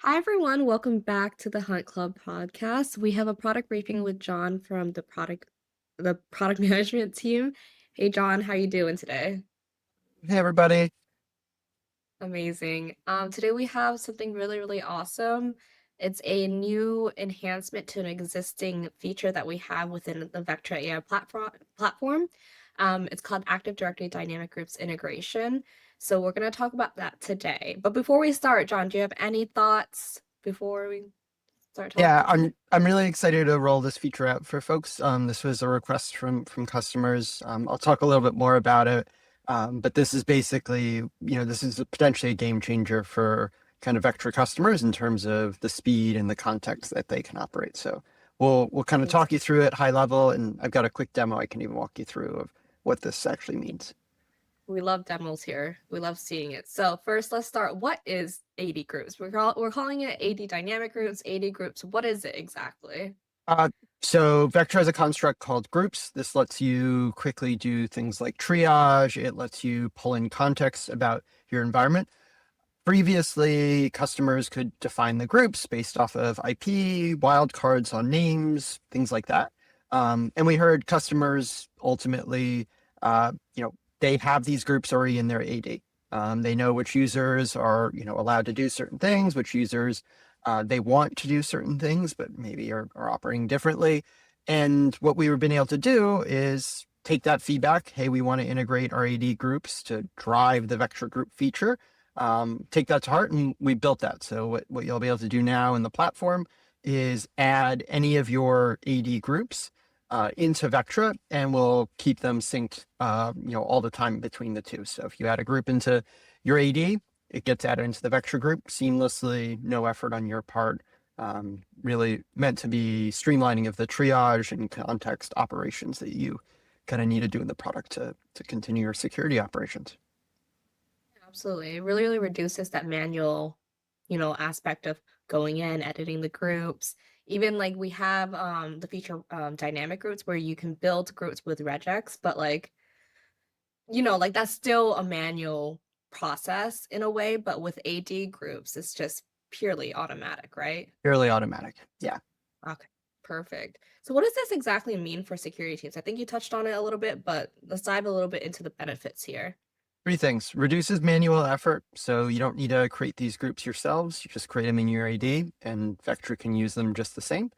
Hi, everyone. Welcome back to the Hunt Club podcast. We have a product briefing with John from the product management team. Hey, John, how you doing today? Hey everybody. Amazing. Today we have something really, really awesome. It's a new enhancement to an existing feature that we have within the Vectra AI platform. It's called Active Directory Dynamic Groups Integration. So we're going to talk about that today. But before we start, John, do you have any thoughts before we start Yeah, talking? I'm really excited to roll this feature out for folks. This was a request from customers. I'll talk a little bit more about it. But this is basically, this is potentially a game changer for kind of Vectra customers in terms of the speed and the context that they can operate. So we'll kind of talk you through it high level, and I've got a quick demo I can even walk you through of what this actually means. We love demos here. We love seeing it. So first, let's start. What is AD groups? We're calling it AD dynamic groups, AD groups. What is it exactly? Uh, so Vectra has a construct called groups. This lets you quickly do things like triage. It lets you pull in context about your environment. Previously, customers could define the groups based off of IP, wildcards on names, things like that. And we heard customers ultimately, they have these groups already in their AD. They know which users are, allowed to do certain things, which users they want to do certain things, but maybe are operating differently. And what we've been able to do is take that feedback. Hey, we want to integrate our AD groups to drive the Vectra group feature. Take that to heart, and we built that. So what you'll be able to do now in the platform is add any of your AD groups into Vectra, and we'll keep them synced, all the time between the two. So if you add a group into your AD, it gets added into the Vectra group seamlessly, no effort on your part. Really meant to be streamlining of the triage and context operations that you kind of need to do in the product to continue your security operations. Absolutely. It really, really reduces that manual, aspect of going in, editing the groups. Even like we have the feature dynamic groups where you can build groups with regex, but like that's still a manual process in a way, but with AD groups, it's just purely automatic, right? Fairly automatic. Yeah. Okay, perfect. So what does this exactly mean for security teams? I think you touched on it a little bit, but let's dive a little bit into the benefits here. Three things: reduces manual effort. So you don't need to create these groups yourselves. You just create them in your AD, and Vectra can use them just the same.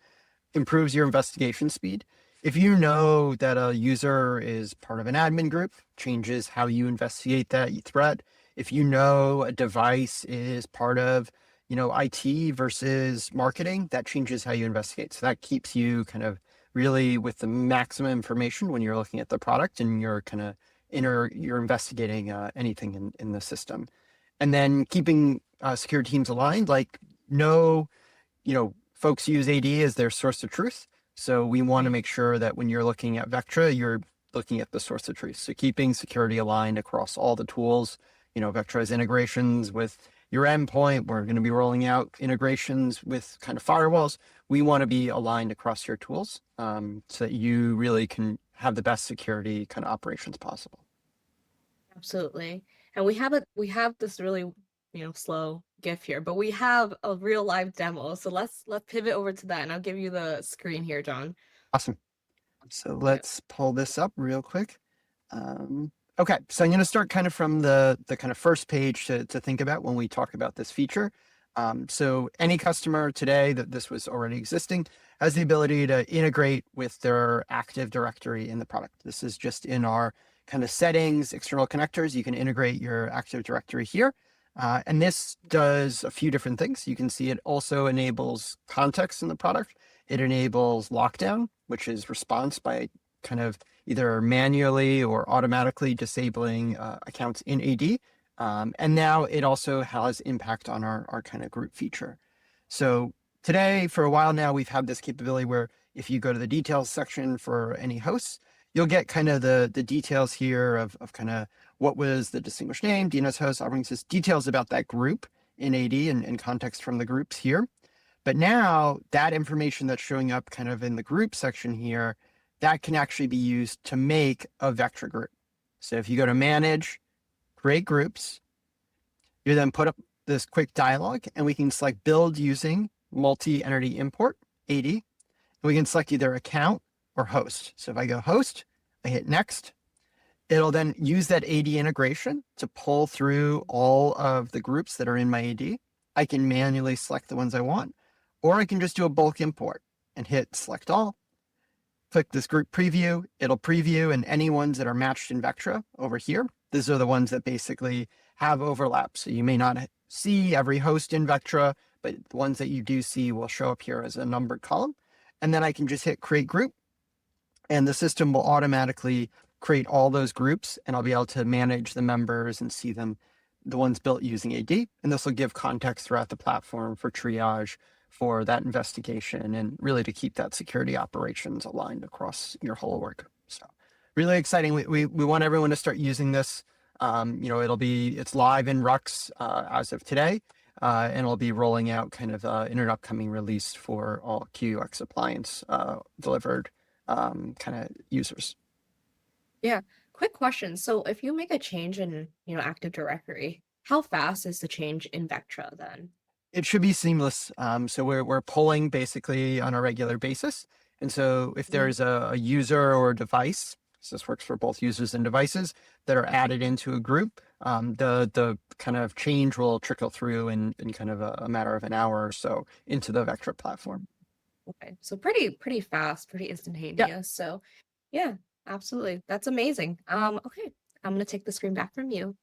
Improves your investigation speed. If you know that a user is part of an admin group, changes how you investigate that threat. If you know a device is part of, IT versus marketing, that changes how you investigate. So that keeps you kind of really with the maximum information when you're looking at the product and you're kind of you're investigating anything in the system. And then keeping security teams aligned, like no, folks use AD as their source of truth. So we want to Right. make sure that when you're looking at Vectra, you're looking at the source of truth. So keeping security aligned across all the tools. Vectra has integrations with your endpoint. We're going to be rolling out integrations with kind of firewalls. We want to be aligned across your tools, so that you really can have the best security kind of operations possible. Absolutely. And we have this really, slow GIF here, but we have a real live demo. So let's pivot over to that and I'll give you the screen here, John. Awesome. So Yeah. let's pull this up real quick. Okay, so I'm going to start kind of from the kind of first page to think about when we talk about this feature. So any customer today that this was already existing has the ability to integrate with their Active Directory in the product. This is just in our kind of settings, external connectors. You can integrate your Active Directory here. And this does a few different things. You can see it also enables context in the product. It enables lockdown, which is response by kind of either manually or automatically disabling accounts in AD. And now it also has impact on our kind of group feature. So today, for a while now, we've had this capability where if you go to the details section for any hosts, you'll get kind of the details here of kind of what was the distinguished name, DNS host, operating system, details about that group in AD and context from the groups here. But now that information that's showing up kind of in the group section here, that can actually be used to make a Vectra group. So if you go to manage, create groups, you then put up this quick dialog, and we can select build using multi-entity import, AD. And we can select either account or host. So if I go host, I hit next. It'll then use that AD integration to pull through all of the groups that are in my AD. I can manually select the ones I want, or I can just do a bulk import and hit select all. Click this group preview. It'll preview, and any ones that are matched in Vectra over here, these are the ones that basically have overlap. So you may not see every host in Vectra, but the ones that you do see will show up here as a numbered column. And then I can just hit create group, and the system will automatically create all those groups, and I'll be able to manage the members and see them, the ones built using AD. And this will give context throughout the platform for triage, for that investigation, and really to keep that security operations aligned across your whole org. So really exciting. We want everyone to start using this. It's live in Rux as of today, and it'll be rolling out kind of in an upcoming release for all QUX appliance delivered kind of users. Yeah. Quick question. So if you make a change in, Active Directory, how fast is the change in Vectra then? It should be seamless. So we're pulling basically on a regular basis. And so if there's a user or a device, so this works for both users and devices that are added into a group, the kind of change will trickle through in kind of a matter of an hour or so into the Vectra platform. Okay. So pretty fast, pretty instantaneous. So yeah, absolutely. That's amazing. Okay. I'm gonna take the screen back from you.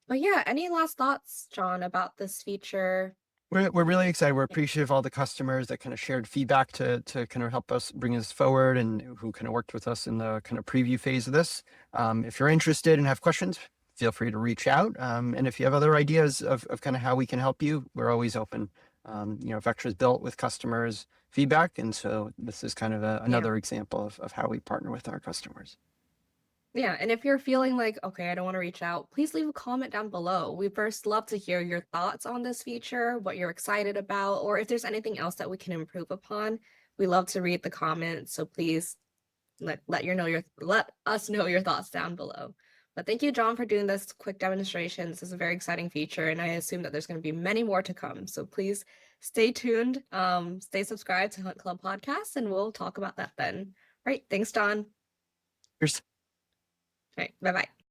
But yeah, any last thoughts, John, about this feature? We're really excited. We're appreciative of all the customers that kind of shared feedback to kind of help us bring this forward, and who kind of worked with us in the kind of preview phase of this. If you're interested and have questions, feel free to reach out. And if you have other ideas of kind of how we can help you, we're always open. Vectra is built with customers' feedback, and so this is kind of another example of how we partner with our customers. Yeah, and if you're feeling like, okay, I don't want to reach out, please leave a comment down below. We first love to hear your thoughts on this feature, what you're excited about, or if there's anything else that we can improve upon. We love to read the comments, so please let us know your thoughts down below. But thank you, John, for doing this quick demonstration. This is a very exciting feature, and I assume that there's going to be many more to come. So please stay tuned, stay subscribed to Hunt Club Podcast, and we'll talk about that then. All right, thanks, John. Here's All right, bye-bye.